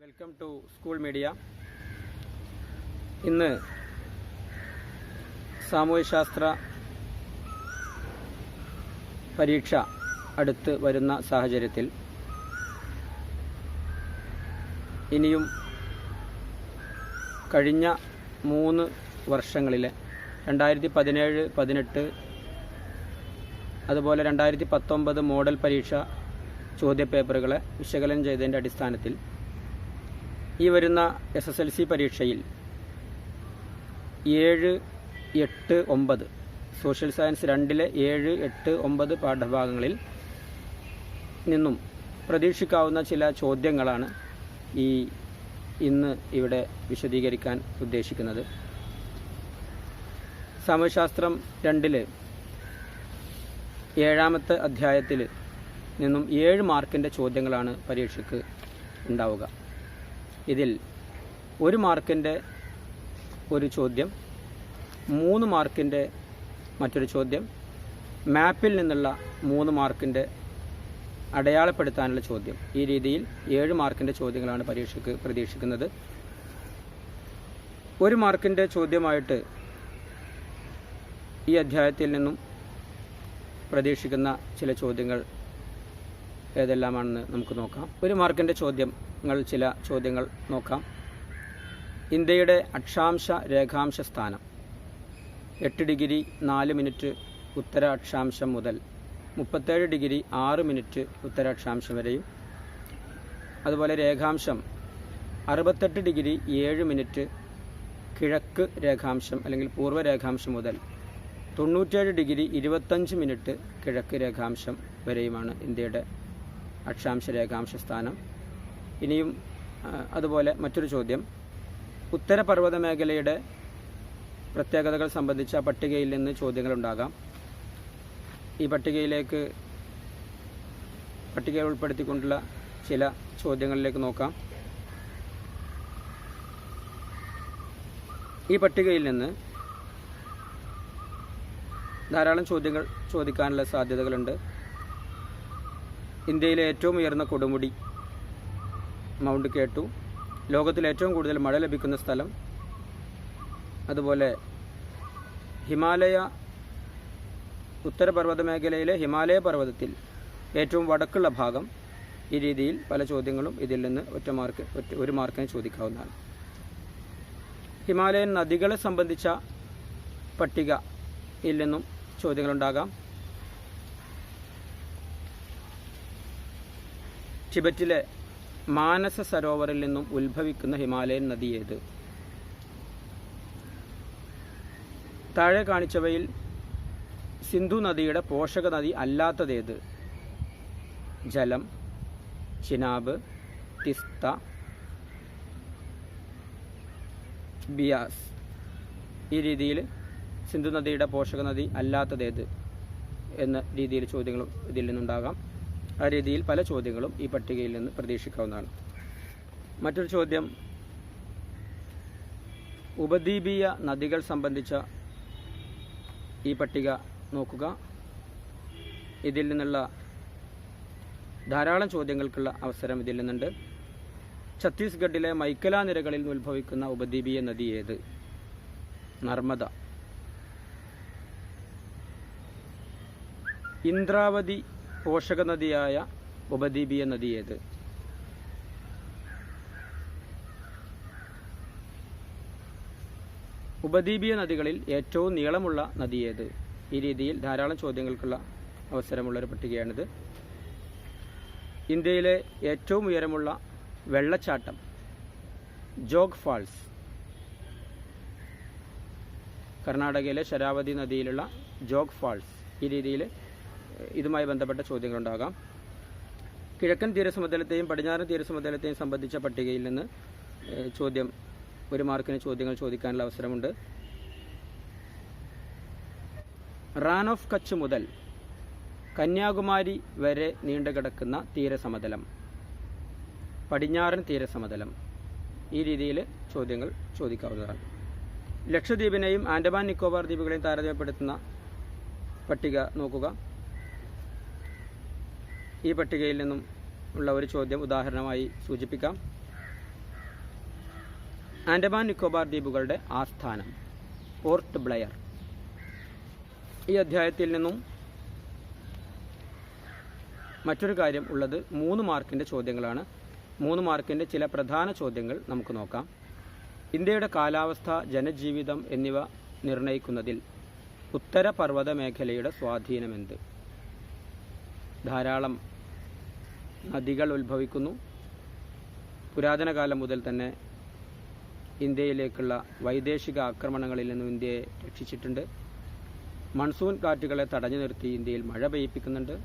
Welcome to school media. ഇന്ന് സാമൂഹ്യശാസ്ത്ര പരീക്ഷ അടുത്ത് വരുന്ന സാഹചര്യത്തിൽ ഇനിയും കഴിഞ്ഞ 3 വർഷങ്ങളിലെ 2017, 18 അതുപോലെ 2019 മോഡൽ പരീക്ഷ ചോദ്യപേപ്പറുകളെ വിശകലനം ചെയ്തതിൻ്റെ അടിസ്ഥാനത്തിൽ ഈ വരുന്ന SSLC പരീക്ഷയിൽ 7, 8, 9 സോഷ്യൽ സയൻസ് 2-ലെ 7, 8, 9 പാഠഭാഗങ്ങളിൽ നിന്നും പ്രതീക്ഷിക്കാവുന്ന ചില ചോദ്യങ്ങളാണ് ഇന്ന് ഇവിടെ വിശദീകരിക്കാൻ ഉദ്ദേശിക്കുന്നത്. സാമൂഹ്യശാസ്ത്രം 2-ലെ 7-ാമത്തെ അധ്യായത്തിൽ നിന്നും 7 മാർക്കിൻ്റെ ചോദ്യങ്ങളാണ് പരീക്ഷയ്ക്ക് ഉണ്ടാവുക. ഇതിൽ 1 മാർക്കിൻ്റെ ഒരു ചോദ്യം, 3 മാർക്കിൻ്റെ മറ്റൊരു ചോദ്യം, മാപ്പിൽ നിന്നുള്ള 3 മാർക്കിൻ്റെ അടയാളപ്പെടുത്താനുള്ള ചോദ്യം. ഈ രീതിയിൽ 7 മാർക്കിൻ്റെ ചോദ്യങ്ങളാണ് പരീക്ഷയ്ക്ക് പ്രതീക്ഷിക്കുന്നത്. 1 മാർക്കിൻ്റെ ചോദ്യമായിട്ട് ഈ അധ്യായത്തിൽ നിന്നും പ്രതീക്ഷിക്കുന്ന ചില ചോദ്യങ്ങൾ ഏതെല്ലാമാണെന്ന് നമുക്ക് നോക്കാം. 1 മാർക്കിൻ്റെ ചില ചോദ്യങ്ങൾ നോക്കാം. ഇന്ത്യയുടെ അക്ഷാംശ രേഖാംശ സ്ഥാനം 8 ഡിഗ്രി 4 മിനിറ്റ് ഉത്തര അക്ഷാംശം മുതൽ 37 ഡിഗ്രി 6 മിനിറ്റ് ഉത്തര അക്ഷാംശം വരെയും, അതുപോലെ രേഖാംശം 68 ഡിഗ്രി 7 മിനിറ്റ് കിഴക്ക് രേഖാംശം അല്ലെങ്കിൽ പൂർവ്വ രേഖാംശം മുതൽ 97 ഡിഗ്രി 25 മിനിറ്റ് കിഴക്ക് രേഖാംശം വരെയുമാണ് ഇന്ത്യയുടെ അക്ഷാംശ രേഖാംശ സ്ഥാനം. ഇനിയും അതുപോലെ മറ്റൊരു ചോദ്യം, ഉത്തരപർവ്വത മേഖലയുടെ പ്രത്യേകതകൾ സംബന്ധിച്ച പട്ടികയിൽ നിന്ന് ചോദ്യങ്ങളുണ്ടാകാം. ഈ പട്ടികയിൽ ഉൾപ്പെടുത്തിക്കൊണ്ടുള്ള ചില ചോദ്യങ്ങളിലേക്ക് നോക്കാം. ഈ പട്ടികയിൽ നിന്ന് ധാരാളം ചോദ്യങ്ങൾ ചോദിക്കാനുള്ള സാധ്യതകളുണ്ട്. ഇന്ത്യയിലെ ഏറ്റവും ഉയർന്ന കൊടുമുടി മൗണ്ട് K2, ലോകത്തിൽ ഏറ്റവും കൂടുതൽ മഴ ലഭിക്കുന്ന സ്ഥലം, അതുപോലെ ഉത്തരപർവ്വത മേഖലയിലെ ഹിമാലയ പർവ്വതത്തിൽ ഏറ്റവും വടക്കുള്ള ഭാഗം. ഈ രീതിയിൽ പല ചോദ്യങ്ങളും ഇതിൽ നിന്ന് 1 മാർക്കിന് ചോദിക്കാവുന്നതാണ്. ഹിമാലയൻ നദികളെ സംബന്ധിച്ച പട്ടികയിൽ നിന്നും ചോദ്യങ്ങളുണ്ടാകാം. ടിബറ്റിലെ മാനസ സരോവറിൽ നിന്നും ഉത്ഭവിക്കുന്ന ഹിമാലയൻ നദി ഏത്? താഴെ കാണിച്ചവയിൽ സിന്ധു നദിയുടെ പോഷക നദി അല്ലാത്തതേത്? ജലം, ചിനാബ്, തിസ്ത, ബിയാസ്. ഈ രീതിയിൽ സിന്ധു നദിയുടെ പോഷക നദി അല്ലാത്തതേത് എന്ന രീതിയിൽ ചോദ്യങ്ങളും ഇതിൽ നിന്നുണ്ടാകാം. ആ രീതിയിൽ പല ചോദ്യങ്ങളും ഈ പട്ടികയിൽ നിന്ന് പ്രതീക്ഷിക്കാവുന്നതാണ്. മറ്റൊരു ചോദ്യം, ഉപദ്വീപീയ നദികൾ സംബന്ധിച്ച ഈ പട്ടിക നോക്കുക. ഇതിൽ നിന്നുള്ള ധാരാളം ചോദ്യങ്ങൾക്കുള്ള അവസരം ഇതിൽ നിന്നുണ്ട്. ഛത്തീസ്ഗഡിലെ മൈക്കല നിരകളിൽ നിന്ന് ഉത്ഭവിക്കുന്ന ഉപദ്വീപീയ നദി ഏത്? നർമ്മദ. ഇന്ദ്രാവതി പോഷക നദിയായ ഉപദ്വീപീയ നദി ഏത്? ഉപദ്വീപീയ നദികളിൽ ഏറ്റവും നീളമുള്ള നദി ഏത്? ഈ രീതിയിൽ ധാരാളം ചോദ്യങ്ങൾക്കുള്ള അവസരമുള്ളൊരു പട്ടികയാണിത്. ഇന്ത്യയിലെ ഏറ്റവും ഉയരമുള്ള വെള്ളച്ചാട്ടം ജോഗ് ഫാൾസ്. കർണാടകയിലെ ശരാവതി നദിയിലുള്ള ജോഗ് ഫാൾസ്. ഈ രീതിയിൽ ഇതുമായി ബന്ധപ്പെട്ട ചോദ്യങ്ങളുണ്ടാകാം. കിഴക്കൻ തീരസമതലത്തെയും പടിഞ്ഞാറൻ തീരസമതലത്തെയും സംബന്ധിച്ച പട്ടികയിൽ നിന്ന് 1 മാർക്കിന് ചോദ്യങ്ങൾ ചോദിക്കാനുള്ള അവസരമുണ്ട്. റാൻ ഓഫ് കച്ച് മുതൽ കന്യാകുമാരി വരെ നീണ്ടുകിടക്കുന്ന തീരസമതലം പടിഞ്ഞാറൻ തീരസമതലം. ഈ രീതിയിൽ ചോദ്യങ്ങൾ ചോദിക്കാവുന്നതാണ്. ലക്ഷദ്വീപിനെയും ആൻഡമാൻ നിക്കോബാർ ദ്വീപുകളെയും താരതമ്യപ്പെടുത്തുന്ന പട്ടിക നോക്കുക. ഈ പട്ടികയിൽ നിന്നും ഉള്ള ഒരു ചോദ്യം ഉദാഹരണമായി സൂചിപ്പിക്കാം. ആൻഡമാൻ നിക്കോബാർ ദ്വീപുകളുടെ ആസ്ഥാനം പോർട്ട് ബ്ലെയർ. ഈ അധ്യായത്തിൽ നിന്നും മറ്റൊരു കാര്യം ഉള്ളത് 3 മാർക്കിൻ്റെ ചോദ്യങ്ങളാണ്. 3 മാർക്കിൻ്റെ ചില പ്രധാന ചോദ്യങ്ങൾ നമുക്ക് നോക്കാം. ഇന്ത്യയുടെ കാലാവസ്ഥ, ജനജീവിതം എന്നിവ നിർണ്ണയിക്കുന്നതിൽ ഉത്തരപർവ്വത മേഖലയുടെ സ്വാധീനമെന്ത്? ധാരാളം നദികൾ ഉത്ഭവിക്കുന്നു. പുരാതന കാലം മുതൽ തന്നെ ഇന്ത്യയിലേക്കുള്ള വൈദേശിക ആക്രമണങ്ങളിൽ നിന്നും ഇന്ത്യയെ രക്ഷിച്ചിട്ടുണ്ട്. മൺസൂൺ കാറ്റുകളെ തടഞ്ഞു നിർത്തി ഇന്ത്യയിൽ മഴ പെയ്യിപ്പിക്കുന്നുണ്ട്.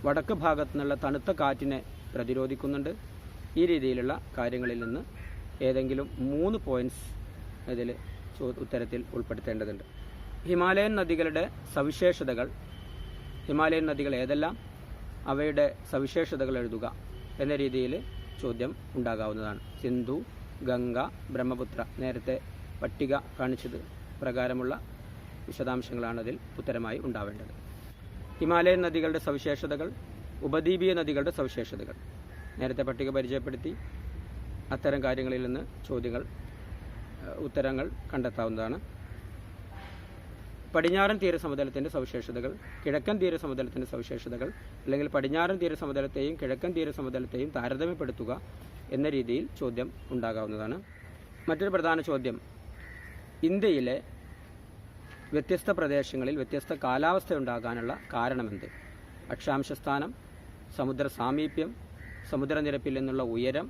വടക്ക് ഭാഗത്തു നിന്നുള്ള തണുത്ത കാറ്റിനെ പ്രതിരോധിക്കുന്നുണ്ട്. ഈ രീതിയിലുള്ള കാര്യങ്ങളിൽ നിന്ന് ഏതെങ്കിലും 3 പോയിന്റ്സ് ഇതിൽ ഉത്തരത്തിൽ ഉൾപ്പെടുത്തേണ്ടതുണ്ട്. ഹിമാലയൻ നദികളുടെ സവിശേഷതകൾ, ഹിമാലയൻ നദികൾ ഏതെല്ലാം, അവയുടെ സവിശേഷതകൾ എഴുതുക എന്ന രീതിയിൽ ചോദ്യം ഉണ്ടാകാവുന്നതാണ്. സിന്ധു, ഗംഗ, ബ്രഹ്മപുത്ര, നേരത്തെ പട്ടിക കാണിച്ചത് പ്രകാരമുള്ള വിശദാംശങ്ങളാണ് അതിൽ ഉത്തരമായി ഉണ്ടാവേണ്ടത്. ഹിമാലയൻ നദികളുടെ സവിശേഷതകൾ, ഉപദ്വീപീയ നദികളുടെ സവിശേഷതകൾ നേരത്തെ പട്ടിക പരിചയപ്പെടുത്തി. അത്തരം കാര്യങ്ങളിൽ നിന്ന് ഉത്തരങ്ങൾ കണ്ടെത്താവുന്നതാണ്. പടിഞ്ഞാറൻ തീരസമതലത്തിൻ്റെ സവിശേഷതകൾ, കിഴക്കൻ തീരസമതലത്തിൻ്റെ സവിശേഷതകൾ, അല്ലെങ്കിൽ പടിഞ്ഞാറൻ തീരസമതലത്തെയും കിഴക്കൻ തീരസമതലത്തെയും താരതമ്യപ്പെടുത്തുക എന്ന രീതിയിൽ ചോദ്യം ഉണ്ടാകാവുന്നതാണ്. മറ്റൊരു പ്രധാന ചോദ്യം, ഇന്ത്യയിലെ വ്യത്യസ്ത പ്രദേശങ്ങളിൽ വ്യത്യസ്ത കാലാവസ്ഥ ഉണ്ടാകാനുള്ള കാരണമെന്ത്? അക്ഷാംശസ്ഥാനം, സമുദ്ര സാമീപ്യം, സമുദ്രനിരപ്പിൽ നിന്നുള്ള ഉയരം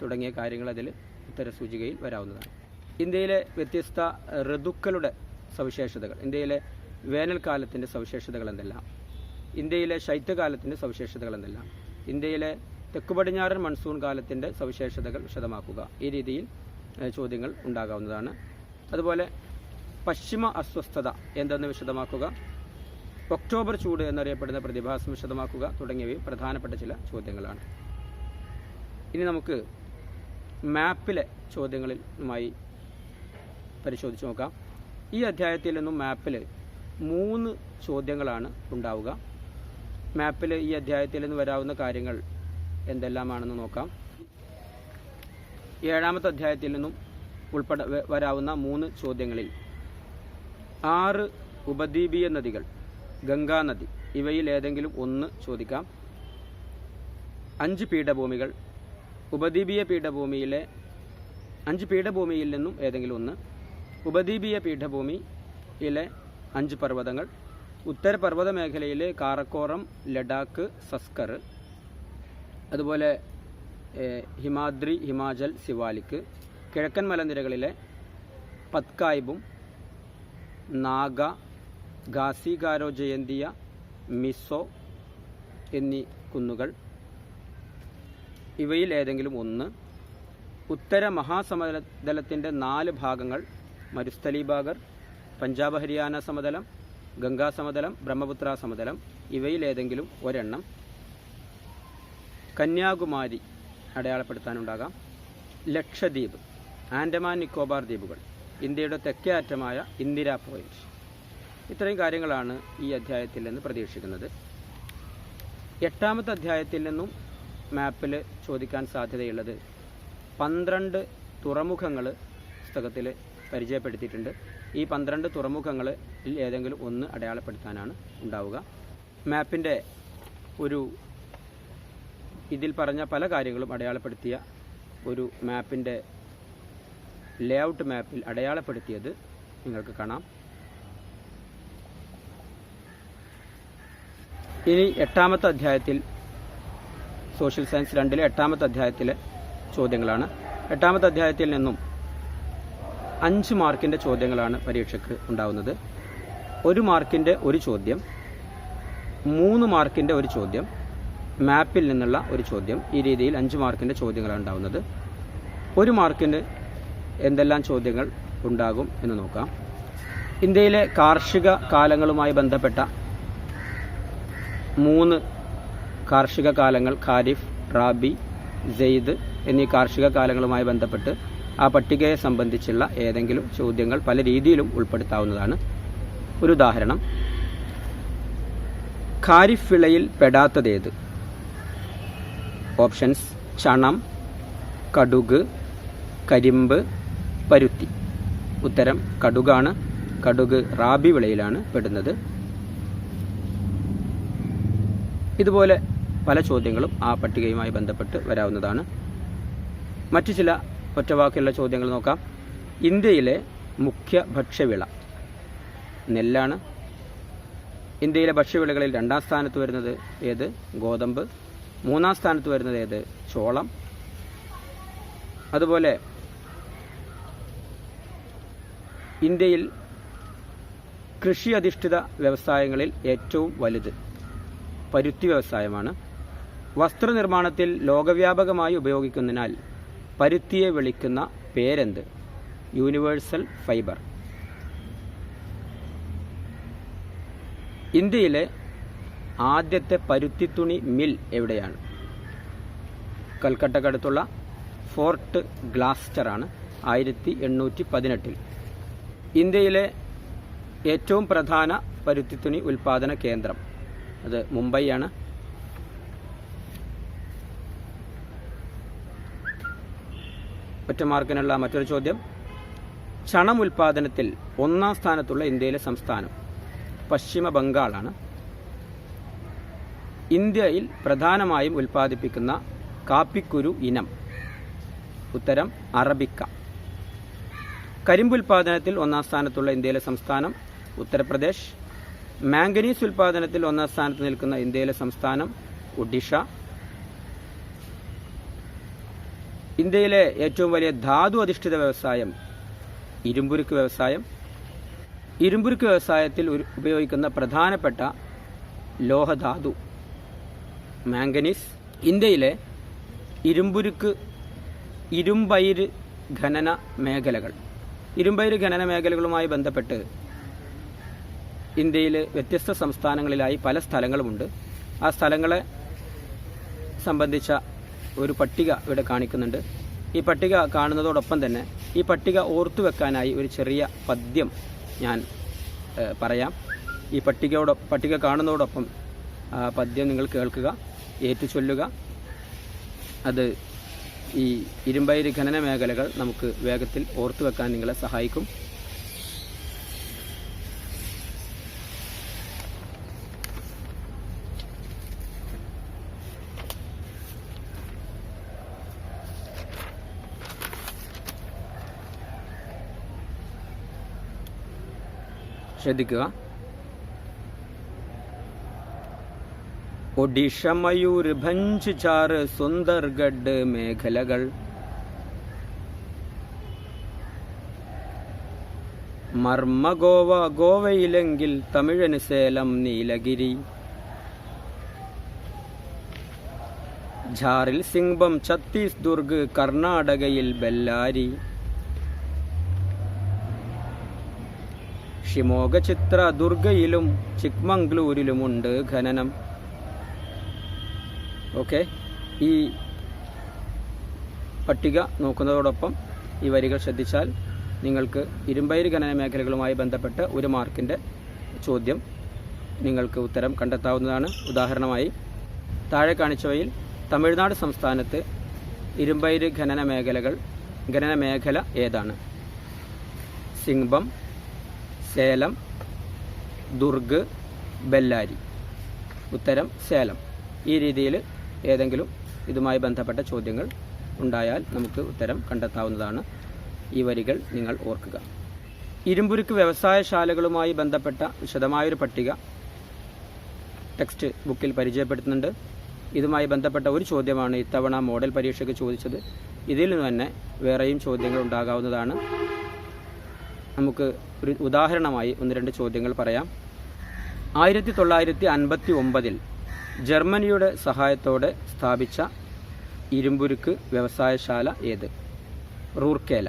തുടങ്ങിയ കാര്യങ്ങൾ അതിൽ ഉത്തരസൂചികയിൽ വരാവുന്നതാണ്. ഇന്ത്യയിലെ വ്യത്യസ്ത ഋതുക്കളുടെ സവിശേഷതകൾ, ഇന്ത്യയിലെ വേനൽക്കാലത്തിൻ്റെ സവിശേഷതകൾ എന്തെല്ലാം, ഇന്ത്യയിലെ ശൈത്യകാലത്തിൻ്റെ സവിശേഷതകൾ എന്തെല്ലാം, ഇന്ത്യയിലെ തെക്കു പടിഞ്ഞാറൻ മൺസൂൺ കാലത്തിൻ്റെ സവിശേഷതകൾ വിശദമാക്കുക. ഈ രീതിയിൽ ചോദ്യങ്ങൾ ഉണ്ടാകാവുന്നതാണ്. അതുപോലെ പശ്ചിമ അസ്വസ്ഥത എന്തെന്ന് വിശദമാക്കുക, ഒക്ടോബർ ചൂട് എന്നറിയപ്പെടുന്ന പ്രതിഭാസം വിശദമാക്കുക തുടങ്ങിയവയും പ്രധാനപ്പെട്ട ചില ചോദ്യങ്ങളാണ്. ഇനി നമുക്ക് മാപ്പിലെ ചോദ്യങ്ങളുമായി പരിശോധിച്ച് നോക്കാം. ഈ അധ്യായത്തിൽ നിന്നും മാപ്പിൽ 3 ചോദ്യങ്ങളാണ് ഉണ്ടാവുക. മാപ്പിൽ ഈ അധ്യായത്തിൽ നിന്ന് വരാവുന്ന കാര്യങ്ങൾ എന്തെല്ലാമാണെന്ന് നോക്കാം. 7ാമത്തെ അധ്യായത്തിൽ നിന്നും വരാവുന്ന 3 ചോദ്യങ്ങളിൽ 6 ഉപദ്വീപീയ നദികൾ, ഗംഗാനദി, ഇവയിൽ ഏതെങ്കിലും ഒന്ന് ചോദിക്കാം. 5 പീഠഭൂമികൾ, ഉപദ്വീപീയ പീഠഭൂമിയിലെ 5 പീഠഭൂമിയിൽ നിന്നും ഏതെങ്കിലും ഒന്ന്, ഉപദ്വീപീയ പീഠഭൂമിയിലെ 5 പർവ്വതങ്ങൾ, ഉത്തരപർവ്വത മേഖലയിലെ കാറക്കോറം, ലഡാക്ക്, സസ്കർ, അതുപോലെ ഹിമാദ്രി, ഹിമാചൽ, സിവാലിക്, കിഴക്കൻ മലനിരകളിലെ പത്കായ്ബും, നാഗ, ഖാസി ഗാരോ ജയന്തിയ, മിസോ എന്നീ കുന്നുകൾ, ഇവയിൽ ഏതെങ്കിലും ഒന്ന്, ഉത്തര മഹാസമതലത്തിൻ്റെ 4 ഭാഗങ്ങൾ, മരുസ്ഥലി ബാഗർ, പഞ്ചാബ് ഹരിയാന സമതലം, ഗംഗാ സമതലം, ബ്രഹ്മപുത്ര സമതലം, ഇവയിൽ ഏതെങ്കിലും ഒരെണ്ണം, കന്യാകുമാരി അടയാളപ്പെടുത്താനുണ്ടാകാം, ലക്ഷദ്വീപ്, ആൻഡമാൻ നിക്കോബാർ ദ്വീപുകൾ, ഇന്ത്യയുടെ തെക്കേ അറ്റമായ ഇന്ദിരാ പോയിന്റ്. ഇത്രയും കാര്യങ്ങളാണ് ഈ അധ്യായത്തിൽ നിന്ന് പ്രതീക്ഷിക്കുന്നത്. 8ാമത്തെ അധ്യായത്തിൽ നിന്നും മാപ്പിൽ ചോദിക്കാൻ സാധ്യതയുള്ളത് 12 തുറമുഖങ്ങൾ പുസ്തകത്തിൽ പരിചയപ്പെടുത്തിയിട്ടുണ്ട്. ഈ 12 തുറമുഖങ്ങളിൽ ഏതെങ്കിലും ഒന്ന് അടയാളപ്പെടുത്താനാണ് ഉണ്ടാവുക. മാപ്പിൻ്റെ ഇതിൽ പറഞ്ഞ പല കാര്യങ്ങളും അടയാളപ്പെടുത്തിയ ഒരു മാപ്പിൻ്റെ ലേഔട്ട് മാപ്പിൽ അടയാളപ്പെടുത്തിയത് നിങ്ങൾക്ക് കാണാം. ഇനി 8ാമത്തെ അധ്യായത്തിൽ സോഷ്യൽ സയൻസ് 2-ലെ 8ാമത്തെ അധ്യായത്തിലെ ചോദ്യങ്ങളാണ്. 8ാമത്തെ അധ്യായത്തിൽ നിന്നും 5 മാർക്കിൻ്റെ ചോദ്യങ്ങളാണ് പരീക്ഷയ്ക്ക് ഉണ്ടാവുന്നത്. 1 മാർക്കിൻ്റെ ഒരു ചോദ്യം, 3 മാർക്കിൻ്റെ ഒരു ചോദ്യം, മാപ്പിൽ നിന്നുള്ള ഒരു ചോദ്യം, ഈ രീതിയിൽ 5 മാർക്കിൻ്റെ ചോദ്യങ്ങളാണ് ഉണ്ടാവുന്നത്. 1 മാർക്കിന് എന്തെല്ലാം ചോദ്യങ്ങൾ ഉണ്ടാകും എന്ന് നോക്കാം. ഇന്ത്യയിലെ കാർഷിക കാലങ്ങളുമായി ബന്ധപ്പെട്ട 3 കാർഷിക കാലങ്ങൾ, ഖാരിഫ്, റാബി, സെയ്ദ് എന്നീ കാർഷിക കാലങ്ങളുമായി ബന്ധപ്പെട്ട് ആ പട്ടികയെ സംബന്ധിച്ചുള്ള ഏതെങ്കിലും ചോദ്യങ്ങൾ പല രീതിയിലും ഉൾപ്പെടുത്താവുന്നതാണ്. ഒരു ഉദാഹരണം, ഖാരിഫ് വിളയിൽ പെടാത്തതേത്? ഓപ്ഷൻസ്: ചണം, കടുക്, കരിമ്പ്, പരുത്തി. ഉത്തരം കടുകാണ്. കടുക് റാബി വിളയിലാണ് പെടുന്നത്. ഇതുപോലെ പല ചോദ്യങ്ങളും ആ പട്ടികയുമായി ബന്ധപ്പെട്ട് വരാവുന്നതാണ്. മറ്റു ചില ഒറ്റവാക്കിലുള്ള ചോദ്യങ്ങൾ നോക്കാം. ഇന്ത്യയിലെ മുഖ്യ ഭക്ഷ്യവിള നെല്ലാണ്. ഇന്ത്യയിലെ ഭക്ഷ്യവിളകളിൽ 2ാം സ്ഥാനത്ത് വരുന്നത് ഏത്? ഗോതമ്പ്. 3ാം സ്ഥാനത്ത് വരുന്നത് ഏത്? ചോളം. അതുപോലെ ഇന്ത്യയിൽ കൃഷി അധിഷ്ഠിത വ്യവസായങ്ങളിൽ ഏറ്റവും വലുത് പരുത്തി വ്യവസായമാണ്. വസ്ത്രനിർമ്മാണത്തിൽ ലോകവ്യാപകമായി ഉപയോഗിക്കുന്നതിനാൽ പരുത്തിയെ വിളിക്കുന്ന പേരെന്ത്? Universal fibre. ഇന്ത്യയിലെ ആദ്യത്തെ പരുത്തിത്തുണി മിൽ എവിടെയാണ്? കൽക്കട്ടക്കടുത്തുള്ള ഫോർട്ട് ഗ്ലാസ്റ്റർ ആണ്. 1818. ഇന്ത്യയിലെ ഏറ്റവും പ്രധാന പരുത്തിത്തുണി ഉൽപാദന കേന്ദ്രം അത് മുംബൈയാണ്. ഒറ്റ മാർക്കിനുള്ള മറ്റൊരു ചോദ്യം. ചണം ഉൽപാദനത്തിൽ 1ാം സ്ഥാനത്തുള്ള ഇന്ത്യയിലെ സംസ്ഥാനം പശ്ചിമ ബംഗാളാണ്. ഇന്ത്യയിൽ പ്രധാനമായും ഉൽപ്പാദിപ്പിക്കുന്ന കാപ്പിക്കുരു ഇനം? ഉത്തരം അറബിക്ക. കരിമ്പുൽപാദനത്തിൽ 1ാം സ്ഥാനത്തുള്ള ഇന്ത്യയിലെ സംസ്ഥാനം ഉത്തർപ്രദേശ്. മാംഗനീസ് ഉൽപാദനത്തിൽ 1ാം സ്ഥാനത്ത് നിൽക്കുന്ന ഇന്ത്യയിലെ സംസ്ഥാനം ഒഡീഷ. ഇന്ത്യയിലെ ഏറ്റവും വലിയ ധാതു അധിഷ്ഠിത വ്യവസായം ഇരുമ്പുരുക്ക് വ്യവസായം. ഇരുമ്പുരുക്ക് വ്യവസായത്തിൽ ഉപയോഗിക്കുന്ന പ്രധാനപ്പെട്ട ലോഹധാതു മാംഗനീസ്. ഇന്ത്യയിലെ ഇരുമ്പയിര് ഖനന മേഖലകൾ. ഇരുമ്പയിര് ഖനന മേഖലകളുമായി ബന്ധപ്പെട്ട് ഇന്ത്യയിൽ വ്യത്യസ്ത സംസ്ഥാനങ്ങളിലായി പല സ്ഥലങ്ങളുമുണ്ട്. ആ സ്ഥലങ്ങളെ സംബന്ധിച്ച ഒരു പട്ടിക ഇവിടെ കാണിക്കുന്നുണ്ട്. ഈ പട്ടിക കാണുന്നതോടൊപ്പം തന്നെ ഈ പട്ടിക ഓർത്തുവെക്കാനായി ഒരു ചെറിയ പദ്യം ഞാൻ പറയാം. ഈ പട്ടിക കാണുന്നതോടൊപ്പം പദ്യം നിങ്ങൾ കേൾക്കുക, ഏറ്റുചൊല്ലുക. അത് ഈ ഇരുമ്പയിര് ഖനന മേഖലകൾ നമുക്ക് വേഗത്തിൽ ഓർത്തുവെക്കാൻ നിങ്ങളെ സഹായിക്കും. ശ്രദ്ധിക്കുക. ഒഡീഷ, മയൂർ, ഭഞ്ച്, ചാർ, സുന്ദർഗഡ് മേഖലകൾ. മർമ്മ ഗോവ, ഗോവയിലെങ്കിൽ തമിഴന് സേലം, നീലഗിരി. ഝാറിൽ സിംഗ്ബം, ഛത്തീസ് ദുർഗ്, കർണാടകയിൽ ബെല്ലാരി. ഷിമോഗ, ചിത്ര ദുർഗയിലും ചിക്മംഗ്ലൂരിലുമുണ്ട് ഖനനം. ഓക്കെ, ഈ പട്ടിക നോക്കുന്നതോടൊപ്പം ഈ വരികൾ ശ്രദ്ധിച്ചാൽ നിങ്ങൾക്ക് ഇരുമ്പയിര് ഖനന മേഖലകളുമായി ബന്ധപ്പെട്ട് 1 മാർക്കിൻ്റെ ചോദ്യം നിങ്ങൾക്ക് ഉത്തരം കണ്ടെത്താവുന്നതാണ്. ഉദാഹരണമായി താഴെ കാണിച്ചവയിൽ തമിഴ്നാട് സംസ്ഥാനത്ത് ഇരുമ്പയിര് ഖനന മേഖല ഏതാണ്? സിംഗ്ബം, സേലം, ദുർഗ്, ബെല്ലാരി. ഉത്തരം സേലം. ഈ രീതിയിൽ ഏതെങ്കിലും ഇതുമായി ബന്ധപ്പെട്ട ചോദ്യങ്ങൾ ഉണ്ടായാൽ നമുക്ക് ഉത്തരം കണ്ടെത്താവുന്നതാണ്. ഈ വരികൾ നിങ്ങൾ ഓർക്കുക. ഇരുമ്പുരുക്ക് വ്യവസായശാലകളുമായി ബന്ധപ്പെട്ട വിശദമായൊരു പട്ടിക ടെക്സ്റ്റ് ബുക്കിൽ പരിചയപ്പെടുത്തുന്നുണ്ട്. ഇതുമായി ബന്ധപ്പെട്ട ഒരു ചോദ്യമാണ് ഇത്തവണ മോഡൽ പരീക്ഷയ്ക്ക് ചോദിച്ചത്. ഇതിൽ നിന്ന് തന്നെ വേറെയും ചോദ്യങ്ങൾ ഉണ്ടാകാവുന്നതാണ്. നമുക്ക് ഒരു ഉദാഹരണമായി 1-2 ചോദ്യങ്ങൾ പറയാം. 1959 ജർമ്മനിയുടെ സഹായത്തോടെ സ്ഥാപിച്ച ഇരുമ്പുരുക്ക് വ്യവസായശാല ഏത്? റൂർക്കേല.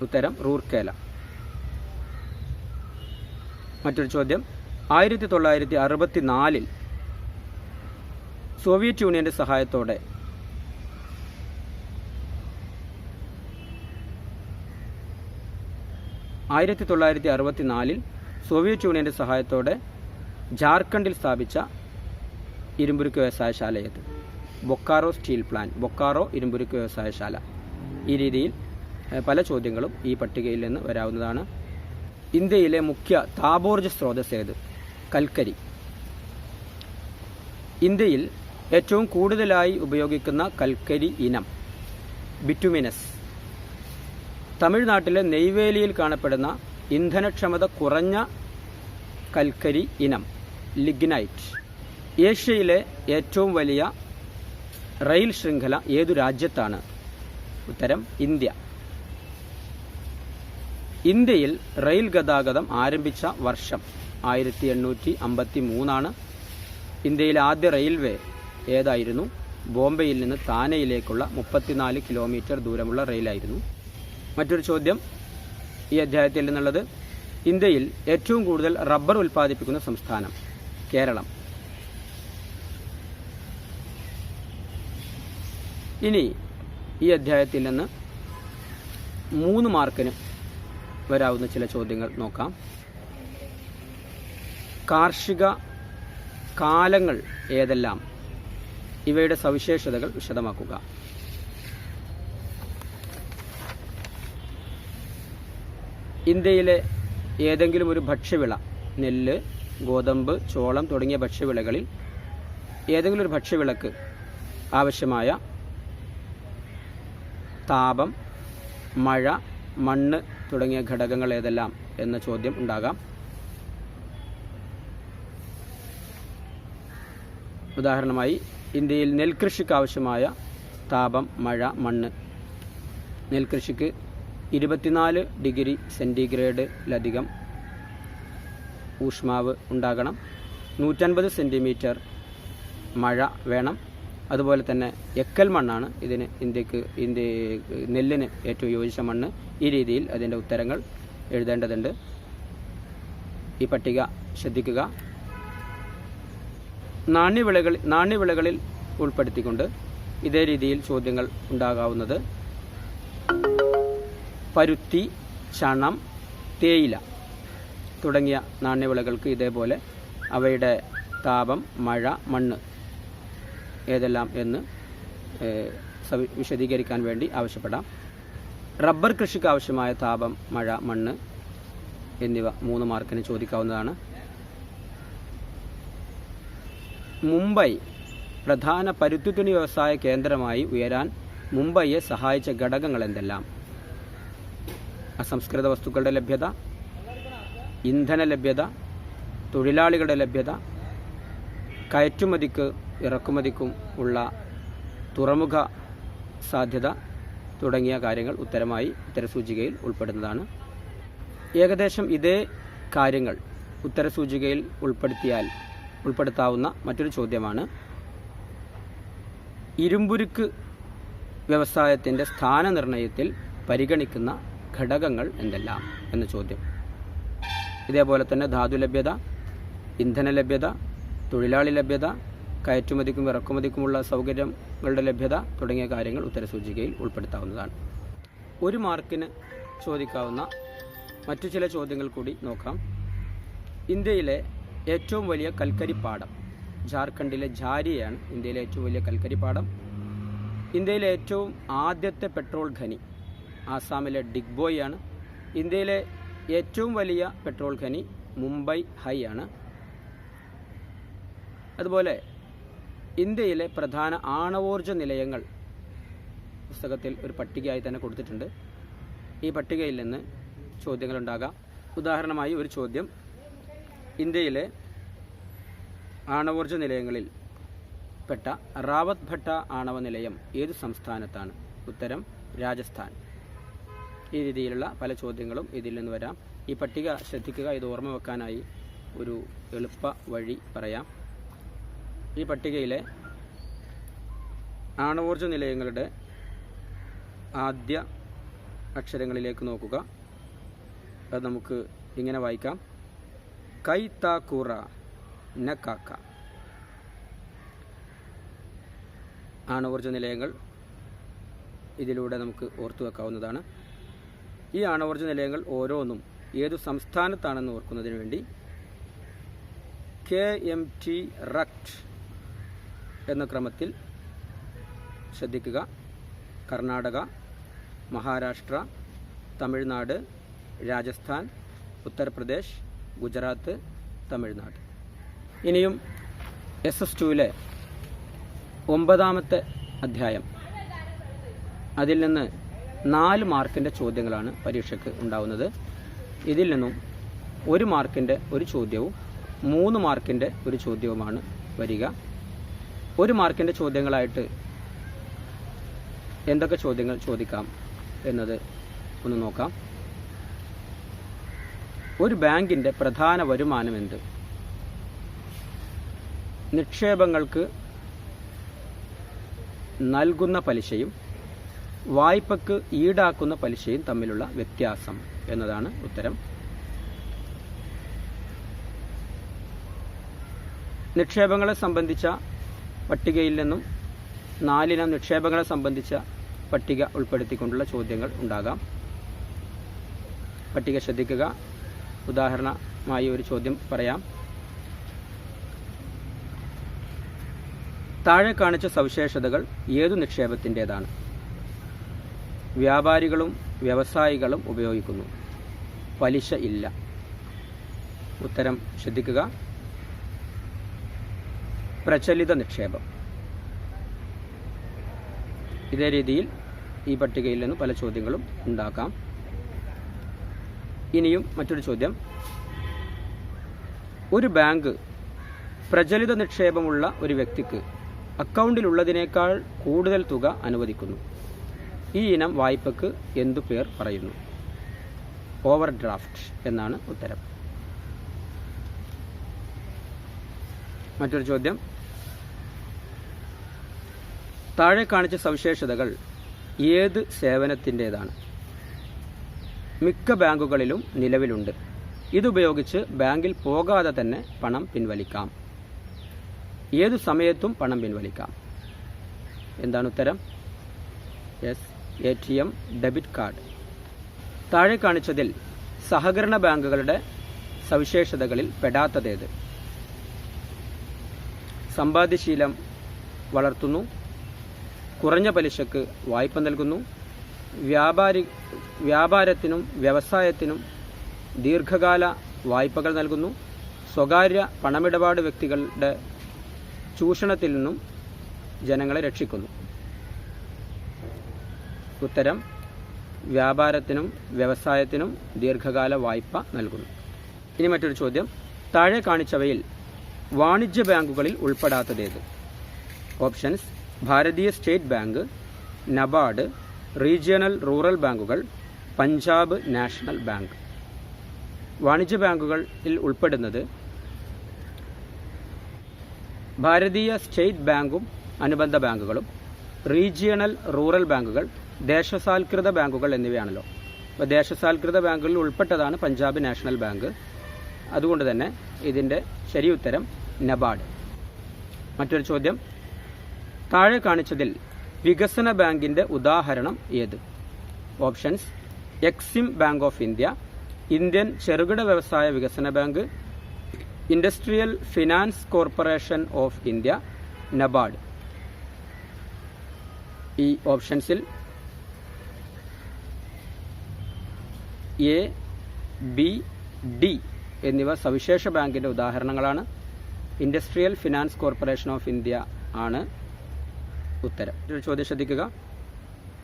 ഉത്തരം റൂർക്കേല. മറ്റൊരു ചോദ്യം. 1964 സോവിയറ്റ് യൂണിയന്റെ സഹായത്തോടെ സോവിയറ്റ് യൂണിയന്റെ സഹായത്തോടെ ജാർഖണ്ഡിൽ സ്ഥാപിച്ച ഇരുമ്പുരുക്ക് വ്യവസായശാല ഏത്? ബൊക്കാറോ സ്റ്റീൽ പ്ലാന്റ്, ബൊക്കാറോ ഇരുമ്പുരുക്ക് വ്യവസായശാല. ഈ രീതിയിൽ പല ചോദ്യങ്ങളും ഈ പട്ടികയിൽ നിന്ന് വരാവുന്നതാണ്. ഇന്ത്യയിലെ മുഖ്യ താപോർജ്ജ സ്രോതസ് ഏത്? കൽക്കരി. ഇന്ത്യയിൽ ഏറ്റവും കൂടുതലായി ഉപയോഗിക്കുന്ന കൽക്കരി ഇനം ബിറ്റുമിനസ്. തമിഴ്നാട്ടിലെ നെയ്വേലിയിൽ കാണപ്പെടുന്ന ഇന്ധനക്ഷമത കുറഞ്ഞ കൽക്കരി ഇനം ലിഗ്നൈറ്റ്. ഏഷ്യയിലെ ഏറ്റവും വലിയ റെയിൽ ശൃംഖല ഏതു രാജ്യത്താണ്? ഉത്തരം ഇന്ത്യ. ഇന്ത്യയിൽ റെയിൽ ഗതാഗതം ആരംഭിച്ച വർഷം 1853. ഇന്ത്യയിലെ ആദ്യ റെയിൽവേ ഏതായിരുന്നു? ബോംബെയിൽ നിന്ന് താനെയിലേക്കുള്ള 34 കിലോമീറ്റർ ദൂരമുള്ള റെയിലായിരുന്നു. മറ്റൊരു ചോദ്യം ഈ അധ്യായത്തിൽ നിന്നുള്ളത്, ഇന്ത്യയിൽ ഏറ്റവും കൂടുതൽ റബ്ബർ ഉൽപ്പാദിപ്പിക്കുന്ന സംസ്ഥാനം? കേരളം. ഇനി ഈ അധ്യായത്തിൽ നിന്ന് 3 മാർക്കിന് വരാവുന്ന ചില ചോദ്യങ്ങൾ നോക്കാം. കാർഷിക കാലങ്ങൾ ഏതെല്ലാം? ഇവയുടെ സവിശേഷതകൾ വിശദമാക്കുക. ഇന്ത്യയിലെ ഏതെങ്കിലും ഒരു ഭക്ഷ്യവിള, നെല്ല്, ഗോതമ്പ്, ചോളം തുടങ്ങിയ ഭക്ഷ്യവിളകളിൽ ഏതെങ്കിലും ഒരു ഭക്ഷ്യവിളക്ക് ആവശ്യമായ താപം, മഴ, മണ്ണ് തുടങ്ങിയ ഘടകങ്ങൾ ഏതെല്ലാം എന്ന ചോദ്യം ഉണ്ടാകാം. ഉദാഹരണമായി ഇന്ത്യയിൽ നെൽകൃഷിക്ക് ആവശ്യമായ താപം, മഴ, മണ്ണ്. നെൽകൃഷിക്ക് 24 ഡിഗ്രി സെൻറ്റിഗ്രേഡിലധികം ഊഷ്മാവ് ഉണ്ടാകണം. 150 സെൻറ്റിമീറ്റർ മഴ വേണം. അതുപോലെ തന്നെ എക്കൽ മണ്ണാണ് നെല്ലിന് ഏറ്റവും യോജിച്ച മണ്ണ്. ഈ രീതിയിൽ അതിൻ്റെ ഉത്തരങ്ങൾ എഴുതേണ്ടതുണ്ട്. ഈ പട്ടിക ശ്രദ്ധിക്കുക. നാണ്യവിളകളിൽ ഉൾപ്പെടുത്തിക്കൊണ്ട് ഇതേ രീതിയിൽ ചോദ്യങ്ങൾ ഉണ്ടാകാവുന്നത് പരുത്തി, ചണം, തേയില തുടങ്ങിയ നാണ്യവിളകൾക്ക് ഇതേപോലെ അവയുടെ താപം, മഴ, മണ്ണ് ഏതെല്ലാം എന്ന് വിശദീകരിക്കാൻ വേണ്ടി ആവശ്യപ്പെടാം. റബ്ബർ കൃഷിക്ക് ആവശ്യമായ താപം, മഴ, മണ്ണ് എന്നിവ 3 മാർക്കിന് ചോദിക്കാവുന്നതാണ്. മുംബൈ പ്രധാന പരുത്തിത്തുണി വ്യവസായ കേന്ദ്രമായി ഉയരാൻ മുംബൈയെ സഹായിച്ച ഘടകങ്ങൾ എന്തെല്ലാം? അസംസ്കൃത വസ്തുക്കളുടെ ലഭ്യത, ഇന്ധന ലഭ്യത, തൊഴിലാളികളുടെ ലഭ്യത, കയറ്റുമതിക്ക് ഇറക്കുമതിക്കും ഉള്ള തുറമുഖ സാധ്യത തുടങ്ങിയ കാര്യങ്ങൾ ഉത്തരമായി ഉത്തരസൂചികയിൽ ഉൾപ്പെടുന്നതാണ്. ഏകദേശം ഇതേ കാര്യങ്ങൾ ഉത്തരസൂചികയിൽ ഉൾപ്പെടുത്താവുന്ന മറ്റൊരു ചോദ്യമാണ്, ഇരുമ്പുരുക്ക് വ്യവസായത്തിൻ്റെ സ്ഥാനനിർണയത്തിൽ പരിഗണിക്കുന്ന ഘടകങ്ങൾ എന്തെല്ലാം എന്ന ചോദ്യം. ഇതേപോലെ തന്നെ ധാതു ലഭ്യത, ഇന്ധന ലഭ്യത, തൊഴിലാളി ലഭ്യത, കയറ്റുമതിക്കും ഇറക്കുമതിക്കുമുള്ള സൗകര്യങ്ങളുടെ ലഭ്യത തുടങ്ങിയ കാര്യങ്ങൾ ഉത്തരസൂചികയിൽ ഉൾപ്പെടുത്താവുന്നതാണ്. 1 മാർക്കിന് ചോദിക്കാവുന്ന മറ്റു ചില ചോദ്യങ്ങൾ കൂടി നോക്കാം. ഇന്ത്യയിലെ ഏറ്റവും വലിയ കൽക്കരിപ്പാടം ജാർഖണ്ഡിലെ ഝാരിയാണ് ഇന്ത്യയിലെ ഏറ്റവും വലിയ കൽക്കരിപ്പാടം. ഇന്ത്യയിലെ ഏറ്റവും ആദ്യത്തെ പെട്രോൾ ഖനി ആസാമിലെ ഡിഗ്ബോയ് ആണ്. ഇന്ത്യയിലെ ഏറ്റവും വലിയ പെട്രോൾ ഖനി മുംബൈ ഹൈ ആണ്. അതുപോലെ ഇന്ത്യയിലെ പ്രധാന ആണവോർജ്ജ നിലയങ്ങൾ പുസ്തകത്തിൽ ഒരു പട്ടികയായി തന്നെ കൊടുത്തിട്ടുണ്ട്. ഈ പട്ടികയിൽ നിന്ന് ചോദ്യങ്ങളുണ്ടാകാം. ഉദാഹരണമായി ഒരു ചോദ്യം, ഇന്ത്യയിലെ ആണവോർജ്ജ നിലയങ്ങളിൽ പെട്ട റാവത്ത് ഭട്ട ആണവ നിലയം ഏത് സംസ്ഥാനത്താണ്? ഉത്തരം രാജസ്ഥാൻ. ഈ രീതിയിലുള്ള പല ചോദ്യങ്ങളും ഇതിൽ നിന്ന് വരാം. ഈ പട്ടിക ശ്രദ്ധിക്കുക. ഇത് ഓർമ്മ വെക്കാനായി ഒരു എളുപ്പ വഴി പറയാം. ഈ പട്ടികയിലെ ആണവോർജ്ജ നിലയങ്ങളുടെ ആദ്യ അക്ഷരങ്ങളിലേക്ക് നോക്കുക. അത് നമുക്ക് ഇങ്ങനെ വായിക്കാം: കൈതാക്കൂറ നക്കാക്ക. ആണവോർജ്ജ നിലയങ്ങൾ ഇതിലൂടെ നമുക്ക് ഓർത്തു വെക്കാവുന്നതാണ്. ഈ ആണവോർജ്ജ നിലയങ്ങൾ ഓരോന്നും ഏതു സംസ്ഥാനത്താണെന്ന് ഓർക്കുന്നതിന് വേണ്ടി KMT റക്ട് എന്ന ക്രമത്തിൽ ശ്രദ്ധിക്കുക: കർണാടക, മഹാരാഷ്ട്ര, തമിഴ്നാട്, രാജസ്ഥാൻ, ഉത്തർപ്രദേശ്, ഗുജറാത്ത്, തമിഴ്നാട്. ഇനിയും SS2-ലെ 9-ാമത്തെ അധ്യായം, അതിൽ നിന്ന് 4 മാർക്കിൻ്റെ ചോദ്യങ്ങളാണ് പരീക്ഷയ്ക്ക് ഉണ്ടാവുന്നത്. ഇതിൽ നിന്നും 1 മാർക്കിൻ്റെ ഒരു ചോദ്യവും 3 മാർക്കിൻ്റെ ഒരു ചോദ്യവുമാണ് വരിക. 1 മാർക്കിൻ്റെ ചോദ്യങ്ങളായിട്ട് എന്തൊക്കെ ചോദ്യങ്ങൾ ചോദിക്കാം എന്നത് ഒന്ന് നോക്കാം. ഒരു ബാങ്കിൻ്റെ പ്രധാന വരുമാനം എന്ത്? നിക്ഷേപങ്ങൾക്ക് നൽകുന്ന പലിശയും വായ്പക്ക് ഈടാക്കുന്ന പലിശയും തമ്മിലുള്ള വ്യത്യാസം എന്നതാണ് ഉത്തരം. നിക്ഷേപങ്ങളെ സംബന്ധിച്ച പട്ടികയിൽ നിന്നും 4 ഇനം നിക്ഷേപങ്ങളെ സംബന്ധിച്ച പട്ടിക ഉൾപ്പെടുത്തിക്കൊണ്ടുള്ള ചോദ്യങ്ങൾ ഉണ്ടാകാം. പട്ടിക ശ്രദ്ധിക്കുക. ഉദാഹരണമായി ഒരു ചോദ്യം പറയാം. താഴെ കാണിച്ച സവിശേഷതകൾ ഏതു നിക്ഷേപത്തിൻ്റേതാണ്? വ്യാപാരികളും വ്യവസായികളും ഉപയോഗിക്കുന്നു, പലിശ ഇല്ല. ഉത്തരം ശ്രദ്ധിക്കുക: പ്രചലിത നിക്ഷേപം. ഇതേ രീതിയിൽ ഈ പട്ടികയിൽ നിന്ന് പല ചോദ്യങ്ങളും ഉണ്ടാക്കാം. ഇനിയും മറ്റൊരു ചോദ്യം: ഒരു ബാങ്ക് പ്രചലിത നിക്ഷേപമുള്ള ഒരു വ്യക്തിക്ക് അക്കൗണ്ടിലുള്ളതിനേക്കാൾ കൂടുതൽ തുക അനുവദിക്കുന്നു. ഈ ഇനം വായ്പക്ക് എന്തു പേർ പറയുന്നു? ഓവർ ഡ്രാഫ്റ്റ് എന്നാണ് ഉത്തരം. മറ്റൊരു ചോദ്യം: താഴെ കാണിച്ച സവിശേഷതകൾ ഏത് സേവനത്തിൻ്റേതാണ്? മിക്ക ബാങ്കുകളിലും നിലവിലുണ്ട്. ഇതുപയോഗിച്ച് ബാങ്കിൽ പോകാതെ തന്നെ പണം പിൻവലിക്കാം. ഏതു സമയത്തും പണം പിൻവലിക്കാം. എന്താണ് ഉത്തരം? ATM debit card. താഴെ കാണിച്ചതിൽ സഹകരണ ബാങ്കുകളുടെ സവിശേഷതകളിൽ പെടാത്തതേത്? സമ്പാദ്യശീലം വളർത്തുന്നു, കുറഞ്ഞ പലിശക്ക് വായ്പ നൽകുന്നു, വ്യാപാരത്തിനും വ്യവസായത്തിനും ദീർഘകാല വായ്പകൾ നൽകുന്നു, സ്വകാര്യ പണമിടപാട് വ്യക്തികളുടെ ചൂഷണത്തിൽ നിന്നും ജനങ്ങളെ രക്ഷിക്കുന്നു. ഉത്തരം: വ്യാപാരത്തിനും വ്യവസായത്തിനും ദീർഘകാല വായ്പ നൽകുന്നു. ഇനി മറ്റൊരു ചോദ്യം: താഴെ കാണിച്ചവയിൽ വാണിജ്യ ബാങ്കുകളിൽ ഉൾപ്പെടാത്തതേത്? ഓപ്ഷൻസ്: ഭാരതീയ state bank, NABARD, regional rural ബാങ്കുകൾ, പഞ്ചാബ് നാഷണൽ ബാങ്ക്. വാണിജ്യ ബാങ്കുകളിൽ ഉൾപ്പെടുന്നത് ഭാരതീയ സ്റ്റേറ്റ് ബാങ്കും അനുബന്ധ ബാങ്കുകളും, റീജിയണൽ റൂറൽ ബാങ്കുകൾ, ദേശസാൽകൃത ബാങ്കുകൾ എന്നിവയാണല്ലോ. അപ്പോൾ ദേശസാൽകൃത ബാങ്കുകളിൽ ഉൾപ്പെട്ടതാണ് പഞ്ചാബ് നാഷണൽ ബാങ്ക്. അതുകൊണ്ട് തന്നെ ഇതിൻ്റെ ശരിയുത്തരം നബാർഡ്. മറ്റൊരു ചോദ്യം: താഴെ കാണിച്ചതിൽ വികസന ബാങ്കിൻ്റെ ഉദാഹരണം ഏത്? Options: Exim bank of India, Indian ചെറുകിട വ്യവസായ വികസന bank, industrial finance corporation of India, NABARD. ഈ ഓപ്ഷൻസിൽ A, B, D എന്നിവ സവിശേഷ ബാങ്കിൻ്റെ ഉദാഹരണങ്ങളാണ്. Industrial finance corporation of India ആണ് ഉത്തരം. ഒരു ചോദ്യം ശ്രദ്ധിക്കുക: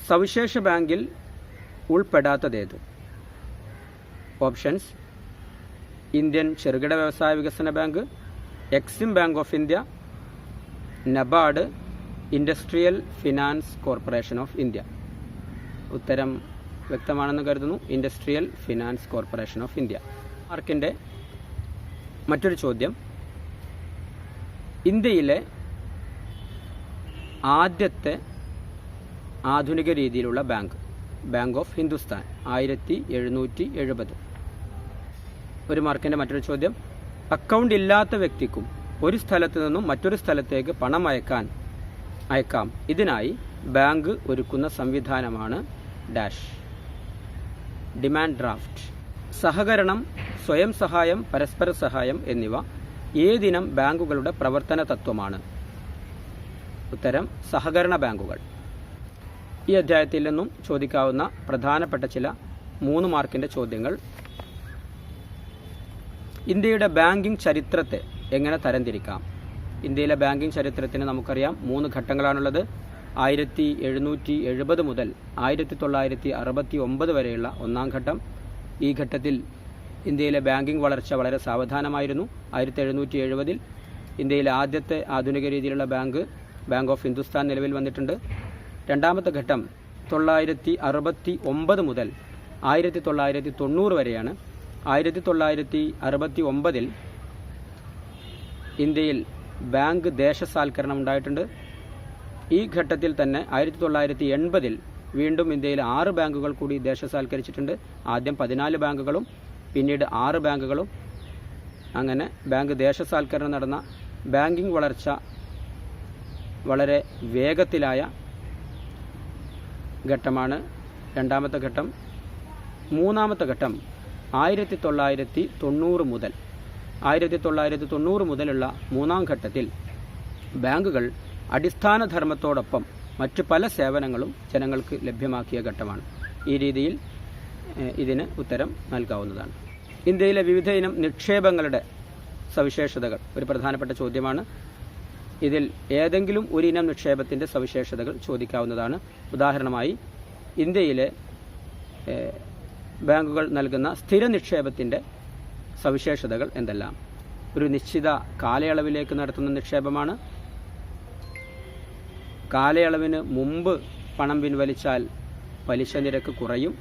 സവിശേഷ ബാങ്കിൽ ഉൾപ്പെടാത്തതേത്? ഓപ്ഷൻസ്: ഇന്ത്യൻ ചെറുകിട വ്യവസായ വികസന bank, Exim bank of India, NABARD, industrial finance corporation of India. ഉത്തരം വ്യക്തമാണെന്ന് കരുതുന്നു. Industrial finance corporation of India. മാർക്കിൻ്റെ മറ്റൊരു ചോദ്യം: ഇന്ത്യയിലെ ആദ്യത്തെ ആധുനിക രീതിയിലുള്ള ബാങ്ക്, ബാങ്ക് ഓഫ് ഹിന്ദുസ്ഥാൻ, 1770. ഒരു മാർക്കിൻ്റെ മറ്റൊരു ചോദ്യം: അക്കൗണ്ട് ഇല്ലാത്ത വ്യക്തിക്കും ഒരു സ്ഥലത്ത് നിന്നും മറ്റൊരു സ്ഥലത്തേക്ക് പണം അയക്കാം. ഇതിനായി ബാങ്ക് ഒരുക്കുന്ന സംവിധാനമാണ് ഡാഷ്. Demand draft. സഹകരണം, സ്വയം സഹായം, പരസ്പര സഹായം എന്നിവ ഏതിനം ബാങ്കുകളുടെ പ്രവർത്തന തത്വമാണ്? ഉത്തരം: സഹകരണ ബാങ്കുകൾ. ഈ അധ്യായത്തിൽ നിന്നും ചോദിക്കാവുന്ന പ്രധാനപ്പെട്ട ചില 3 മാർക്കിൻ്റെ ചോദ്യങ്ങൾ. ഇന്ത്യയുടെ ബാങ്കിംഗ് ചരിത്രത്തെ എങ്ങനെ തരംതിരിക്കാം? ഇന്ത്യയിലെ ബാങ്കിംഗ് ചരിത്രത്തിന് നമുക്കറിയാം 3 ഘട്ടങ്ങളാണുള്ളത്. 1770 മുതൽ 1969 വരെയുള്ള 1ാം ഘട്ടം. ഈ ഘട്ടത്തിൽ ഇന്ത്യയിലെ ബാങ്കിംഗ് വളർച്ച വളരെ സാവധാനമായിരുന്നു. 1770 ഇന്ത്യയിലെ ആദ്യത്തെ ആധുനിക രീതിയിലുള്ള ബാങ്ക് ഓഫ് ഹിന്ദുസ്ഥാൻ നിലവിൽ വന്നിട്ടുണ്ട്. 2ാമത്തെ ഘട്ടം 1969 മുതൽ 1990 വരെയാണ്. 1969 ഇന്ത്യയിൽ ബാങ്ക് ദേശസാൽക്കരണം ഉണ്ടായിട്ടുണ്ട്. ഈ ഘട്ടത്തിൽ തന്നെ 1980 വീണ്ടും ഇന്ത്യയിൽ 6 ബാങ്കുകൾ കൂടി ദേശസാൽക്കരിച്ചിട്ടുണ്ട്. ആദ്യം 14 ബാങ്കുകളും പിന്നീട് 6 ബാങ്കുകളും. അങ്ങനെ ബാങ്ക് ദേശസാൽക്കരണം നടന്ന ബാങ്കിംഗ് വളർച്ച വളരെ വേഗത്തിലായ ഘട്ടമാണ് 2ാമത്തെ ഘട്ടം. 3ാമത്തെ ഘട്ടം 1990 മുതൽ 1990 മുതലുള്ള 3ാം ഘട്ടത്തിൽ ബാങ്കുകൾ അടിസ്ഥാന ധർമ്മത്തോടൊപ്പം മറ്റു പല സേവനങ്ങളും ജനങ്ങൾക്ക് ലഭ്യമാക്കിയ ഘട്ടമാണ്. ഈ രീതിയിൽ ഇതിന് ഉത്തരം നൽകാവുന്നതാണ്. ഇന്ത്യയിലെ വിവിധ ഇനം നിക്ഷേപങ്ങളുടെ സവിശേഷതകൾ ഒരു പ്രധാനപ്പെട്ട ചോദ്യമാണ്. ഇതിൽ ഏതെങ്കിലും ഒരു ഇനം നിക്ഷേപത്തിൻ്റെ സവിശേഷതകൾ ചോദിക്കാവുന്നതാണ്. ഉദാഹരണമായി ഇന്ത്യയിലെ ബാങ്കുകൾ നൽകുന്ന സ്ഥിര നിക്ഷേപത്തിൻ്റെ സവിശേഷതകൾ എന്തെല്ലാം? ഒരു നിശ്ചിത കാലയളവിലേക്ക് നടത്തുന്ന നിക്ഷേപമാണ്. കാലയളവിന് മുമ്പ് പണം പിൻവലിച്ചാൽ പലിശ നിരക്ക് കുറയും.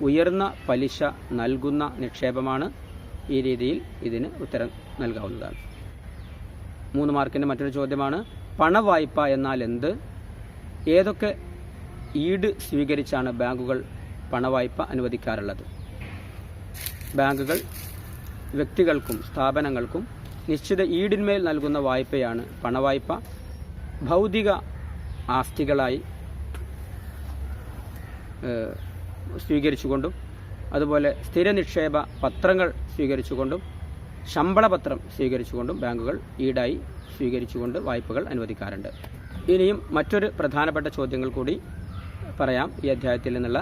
ഉയർന്ന പലിശ നൽകുന്ന നിക്ഷേപമാണ്. ഈ രീതിയിൽ ഇതിന് ഉത്തരം നൽകാവുന്നതാണ്. 3 മാർക്കിൻ്റെ മറ്റൊരു ചോദ്യമാണ് പണവായ്പ എന്നാൽ എന്ത്? ഏതൊക്കെ ഈട് സ്വീകരിച്ചാണ് ബാങ്കുകൾ പണവായ്പ അനുവദിക്കാറുള്ളത്? ബാങ്കുകൾ വ്യക്തികൾക്കും സ്ഥാപനങ്ങൾക്കും നിശ്ചിത ഈടിന്മേൽ നൽകുന്ന വായ്പയാണ് പണവായ്പ. ഭൗതിക ആസ്തികളായി സ്വീകരിച്ചുകൊണ്ടും അതുപോലെ സ്ഥിര നിക്ഷേപ പത്രങ്ങൾ സ്വീകരിച്ചുകൊണ്ടും ശമ്പളപത്രം സ്വീകരിച്ചുകൊണ്ടും ബാങ്കുകൾ ഈടായി സ്വീകരിച്ചുകൊണ്ട് വായ്പകൾ അനുവദിക്കാറുണ്ട്. ഇനിയും മറ്റൊരു പ്രധാനപ്പെട്ട ചോദ്യങ്ങൾ കൂടി പറയാം ഈ അധ്യായത്തിൽ നിന്നുള്ള.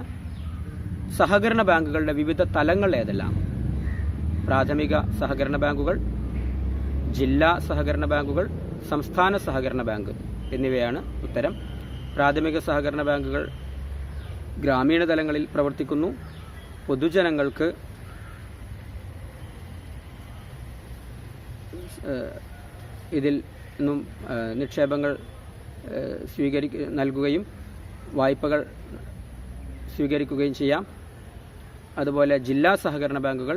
സഹകരണ ബാങ്കുകളുടെ വിവിധ തലങ്ങൾ ഏതെല്ലാം? പ്രാഥമിക സഹകരണ ബാങ്കുകൾ, ജില്ലാ സഹകരണ ബാങ്കുകൾ, സംസ്ഥാന സഹകരണ ബാങ്ക് എന്നിവയാണ് ഉത്തരം. പ്രാഥമിക സഹകരണ ബാങ്കുകൾ ഗ്രാമീണ തലങ്ങളിൽ പ്രവർത്തിക്കുന്നു. പൊതുജനങ്ങൾക്ക് ഇതിൽ നിന്നും നിക്ഷേപങ്ങൾ നൽകുകയും വായ്പകൾ സ്വീകരിക്കുകയും ചെയ്യാം. അതുപോലെ ജില്ലാ സഹകരണ ബാങ്കുകൾ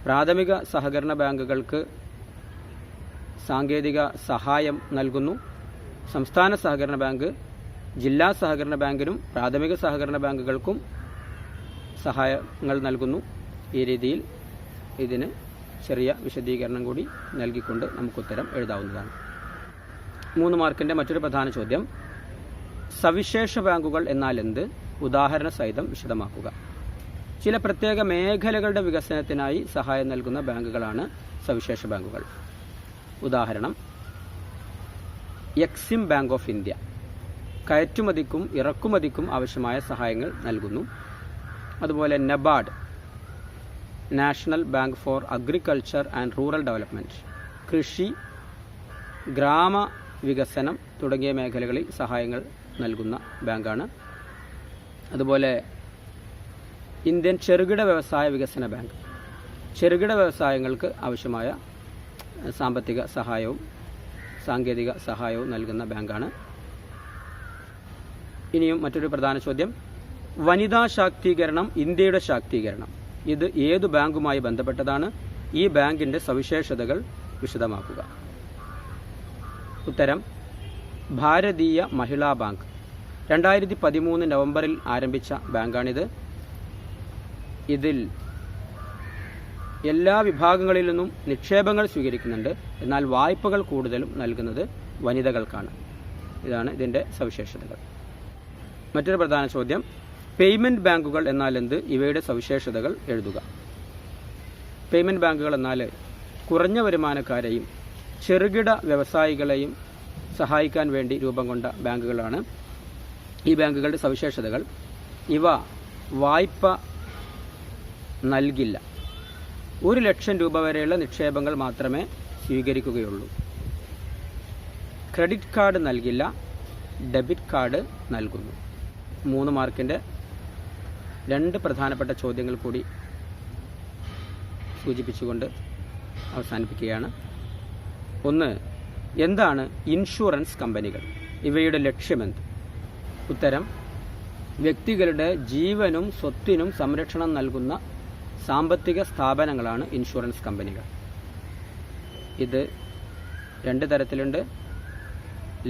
പ്രാഥമിക സഹകരണ ബാങ്കുകൾക്ക് സാങ്കേതിക സഹായം നൽകുന്നു. സംസ്ഥാന സഹകരണ ബാങ്ക് ജില്ലാ സഹകരണ ബാങ്കിനും പ്രാഥമിക സഹകരണ ബാങ്കുകൾക്കും സഹായങ്ങൾ നൽകുന്നു. ഈ രീതിയിൽ ഇതിന് ചെറിയ വിശദീകരണം കൂടി നൽകിക്കൊണ്ട് നമുക്കുത്തരം എഴുതാവുന്നതാണ്. 3 മാർക്കിൻ്റെ മറ്റൊരു പ്രധാന ചോദ്യം സവിശേഷ ബാങ്കുകൾ എന്നാൽ എന്ത്? ഉദാഹരണ സഹിതം വിശദമാക്കുക. ചില പ്രത്യേക മേഖലകളുടെ വികസനത്തിനായി സഹായം നൽകുന്ന ബാങ്കുകളാണ് സവിശേഷ ബാങ്കുകൾ. ഉദാഹരണം എക്സിം ബാങ്ക് ഓഫ് ഇന്ത്യ കയറ്റുമതിക്കും ഇറക്കുമതിക്കും ആവശ്യമായ സഹായങ്ങൾ നൽകുന്നു. അതുപോലെ NABARD national bank for agriculture and rural development കൃഷി ഗ്രാമ വികസനം തുടങ്ങിയ മേഖലകളിൽ സഹായങ്ങൾ നൽകുന്ന ബാങ്കാണ്. അതുപോലെ ഇന്ത്യൻ ചെറുകിട വ്യവസായ വികസന ബാങ്ക് ചെറുകിട വ്യവസായങ്ങൾക്ക് ആവശ്യമായ സാമ്പത്തിക സഹായവും സാങ്കേതിക സഹായവും നൽകുന്ന ബാങ്കാണ്. ഇനിയും മറ്റൊരു പ്രധാന ചോദ്യം വനിതാ ശാക്തീകരണം ഇന്ത്യയുടെ ശാക്തീകരണം ഇത് ഏതു ബാങ്കുമായി ബന്ധപ്പെട്ടതാണ്? ഈ ബാങ്കിൻ്റെ സവിശേഷതകൾ വിശദമാക്കുക. ഉത്തരം ഭാരതീയ മഹിളാ ബാങ്ക് 2013 നവംബറിൽ ആരംഭിച്ച ബാങ്കാണിത്. ഇതിൽ എല്ലാ വിഭാഗങ്ങളിൽ നിന്നും നിക്ഷേപങ്ങൾ സ്വീകരിക്കുന്നുണ്ട്. എന്നാൽ വായ്പകൾ കൂടുതലും നൽകുന്നത് വനിതകൾക്കാണ്. ഇതാണ് ഇതിൻ്റെ സവിശേഷതകൾ. മറ്റൊരു പ്രധാന ചോദ്യം പേയ്മെൻറ്റ് ബാങ്കുകൾ എന്നാൽ എന്ത്? ഇവയുടെ സവിശേഷതകൾ എഴുതുക. പേയ്മെൻറ്റ് ബാങ്കുകൾ എന്നാൽ കുറഞ്ഞ വരുമാനക്കാരെയും ചെറുകിട വ്യവസായികളെയും സഹായിക്കാൻ വേണ്ടി രൂപം കൊണ്ട ബാങ്കുകളാണ്. ഈ ബാങ്കുകളുടെ സവിശേഷതകൾ: ഇവ വായ്പ നൽകില്ല. 1 ലക്ഷം രൂപ വരെയുള്ള നിക്ഷേപങ്ങൾ മാത്രമേ സ്വീകരിക്കുകയുള്ളൂ. ക്രെഡിറ്റ് കാർഡ് നൽകില്ല, ഡെബിറ്റ് കാർഡ് നൽകുന്നു. 3 മാർക്കിൻ്റെ 2 പ്രധാനപ്പെട്ട ചോദ്യങ്ങൾ കൂടി സൂചിപ്പിച്ചുകൊണ്ട് അവസാനിപ്പിക്കുകയാണ്. ഒന്ന്, എന്താണ് ഇൻഷുറൻസ് കമ്പനികൾ? ഇവയുടെ ലക്ഷ്യമെന്ത്? ഉത്തരം: വ്യക്തികളുടെ ജീവനും സ്വത്തിനും സംരക്ഷണം നൽകുന്ന സാമ്പത്തിക സ്ഥാപനങ്ങളാണ് ഇൻഷുറൻസ് കമ്പനികൾ. ഇത് 2 തരത്തിലുണ്ട്: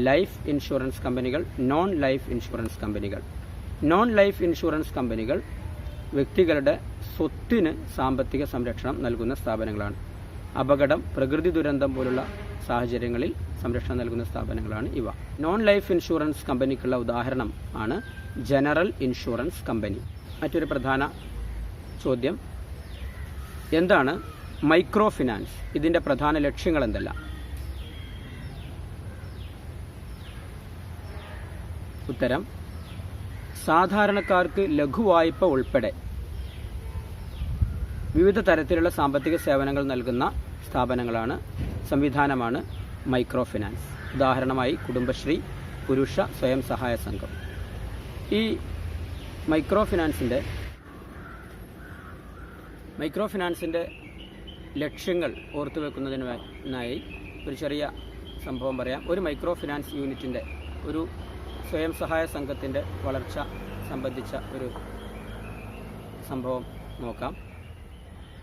ലൈഫ് ഇൻഷുറൻസ് കമ്പനികൾ, നോൺ ലൈഫ് ഇൻഷുറൻസ് കമ്പനികൾ. നോൺ ലൈഫ് ഇൻഷുറൻസ് കമ്പനികൾ വ്യക്തികളുടെ സ്വത്തിന് സാമ്പത്തിക സംരക്ഷണം നൽകുന്ന സ്ഥാപനങ്ങളാണ്. അപകടം, പ്രകൃതി ദുരന്തം പോലുള്ള സാഹചര്യങ്ങളിൽ സംരക്ഷണം നൽകുന്ന സ്ഥാപനങ്ങളാണ് ഇവ. നോൺ ലൈഫ് ഇൻഷുറൻസ് കമ്പനിക്കുള്ള ഉദാഹരണം ആണ് ജനറൽ ഇൻഷുറൻസ് കമ്പനി. മറ്റൊരു പ്രധാന ചോദ്യം: എന്താണ് മൈക്രോ ഫിനാൻസ്? ഇതിൻ്റെ പ്രധാന ലക്ഷ്യങ്ങൾ എന്തെല്ലാം? ഉത്തരം: സാധാരണക്കാർക്ക് ലഘുവായ്പ ഉൾപ്പെടെ വിവിധ തരത്തിലുള്ള സാമ്പത്തിക സേവനങ്ങൾ നൽകുന്ന സംവിധാനമാണ് മൈക്രോ ഫിനാൻസ്. ഉദാഹരണമായി കുടുംബശ്രീ, പുരുഷ സ്വയം സഹായ സംഘം. ഈ മൈക്രോ ഫിനാൻസിൻ്റെ ലക്ഷ്യങ്ങൾ ഓർത്തുവെക്കുന്നതിനായി ഒരു ചെറിയ സംഭവം പറയാം. ഒരു മൈക്രോ ഫിനാൻസ് യൂണിറ്റിൻ്റെ, ഒരു സ്വയം സഹായ സംഘത്തിൻ്റെ വളർച്ച സംബന്ധിച്ച ഒരു സംഭവം നോക്കാം.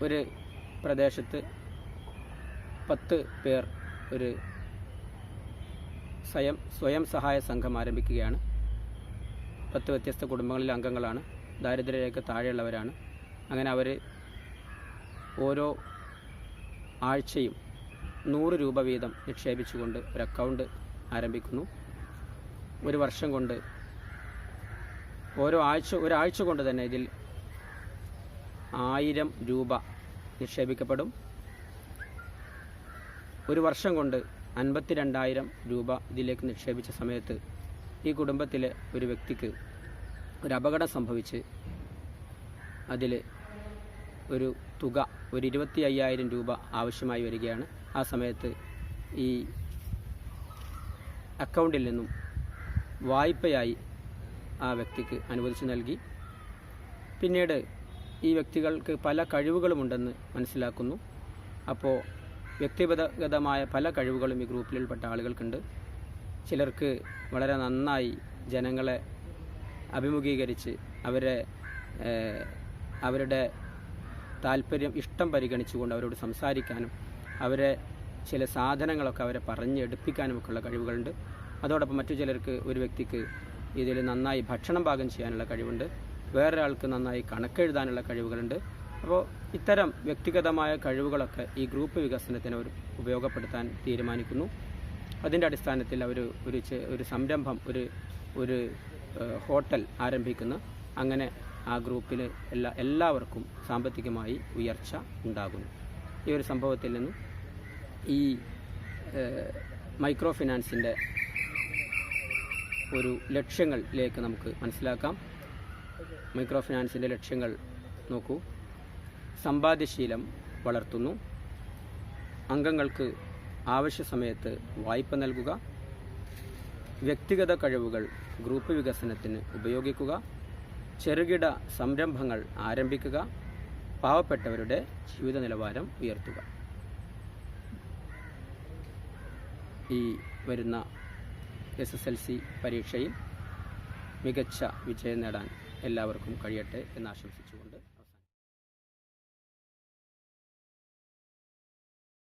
ഒരു പ്രദേശത്ത് 10 പേർ ഒരു സ്വയം സഹായ സംഘം ആരംഭിക്കുകയാണ്. 10 വ്യത്യസ്ത കുടുംബങ്ങളിലെ അംഗങ്ങളാണ്. ദാരിദ്ര്യരേഖ താഴെയുള്ളവരാണ്. അങ്ങനെ അവർ ഓരോ ആഴ്ചയും 100 രൂപ വീതം നിക്ഷേപിച്ചുകൊണ്ട് ഒരു അക്കൗണ്ട് ആരംഭിക്കുന്നു. ഒരു വർഷം കൊണ്ട്, ഒരാഴ്ച കൊണ്ട് തന്നെ ഇതിൽ 1000 രൂപ നിക്ഷേപിക്കപ്പെടും. ഒരു വർഷം കൊണ്ട് 52,000 രൂപ ഇതിലേക്ക് നിക്ഷേപിച്ച സമയത്ത് ഈ കുടുംബത്തിലെ ഒരു വ്യക്തിക്ക് ഒരു അപകടം സംഭവിച്ച് അതിൽ ഒരു തുക, ഒരു 25,000 രൂപ ആവശ്യമായി വരികയാണ്. ആ സമയത്ത് ഈ അക്കൗണ്ടിൽ നിന്നും വായ്പയായി ആ വ്യക്തിക്ക് അനുവദിച്ചു നൽകി. പിന്നീട് ഈ വ്യക്തികൾക്ക് പല കഴിവുകളുമുണ്ടെന്ന് മനസ്സിലാക്കുന്നു. അപ്പോൾ വ്യക്തിഗതമായ പല കഴിവുകളും ഈ ഗ്രൂപ്പിൽപ്പെട്ട ആളുകൾക്കുണ്ട്. ചിലർക്ക് വളരെ നന്നായി ജനങ്ങളെ അഭിമുഖീകരിച്ച് അവരുടെ താല്പര്യം, ഇഷ്ടം പരിഗണിച്ചുകൊണ്ട് അവരോട് സംസാരിക്കാനും അവരെ ചില സാധനങ്ങളൊക്കെ അവരെ എടുപ്പിക്കാനുമൊക്കെയുള്ള കഴിവുകളുണ്ട്. അതോടൊപ്പം മറ്റു ചിലർക്ക്, ഒരു വ്യക്തിക്ക് ഇതിൽ നന്നായി ഭക്ഷണം പാകം ചെയ്യാനുള്ള കഴിവുണ്ട്. വേറൊരാൾക്ക് നന്നായി കണക്കെഴുതാനുള്ള കഴിവുകളുണ്ട്. അപ്പോൾ ഇത്തരം വ്യക്തിഗതമായ കഴിവുകളൊക്കെ ഈ ഗ്രൂപ്പ് വികസനത്തിന് അവർ ഉപയോഗപ്പെടുത്താൻ തീരുമാനിക്കുന്നു. അതിൻ്റെ അടിസ്ഥാനത്തിൽ അവർ ഒരു സംരംഭം, ഒരു ഹോട്ടൽ ആരംഭിക്കുന്നു. അങ്ങനെ ആ ഗ്രൂപ്പിൽ എല്ലാവർക്കും സാമ്പത്തികമായി ഉയർച്ച ഉണ്ടാകുന്നു. ഈ ഒരു സംഭവത്തിൽ നിന്നും ഈ മൈക്രോ ഫിനാൻസിൻ്റെ ഒരു ലക്ഷ്യങ്ങളിലേക്ക് നമുക്ക് മനസ്സിലാക്കാം. മൈക്രോ ഫിനാൻസിൻ്റെ ലക്ഷ്യങ്ങൾ നോക്കൂ. സമ്പാദ്യശീലം വളർത്തുന്നു, അംഗങ്ങൾക്ക് ആവശ്യ സമയത്ത് വായ്പ നൽകുക, വ്യക്തിഗത കഴിവുകൾ ഗ്രൂപ്പ് വികസനത്തിന് ഉപയോഗിക്കുക, ചെറുകിട സംരംഭങ്ങൾ ആരംഭിക്കുക, പാവപ്പെട്ടവരുടെ ജീവിത നിലവാരം ഉയർത്തുക. ഈ വരുന്ന SSLC പരീക്ഷയിൽ മികച്ച വിജയം നേടാൻ എല്ലാവർക്കും കഴിയട്ടെ എന്ന് ആശംസിച്ചു.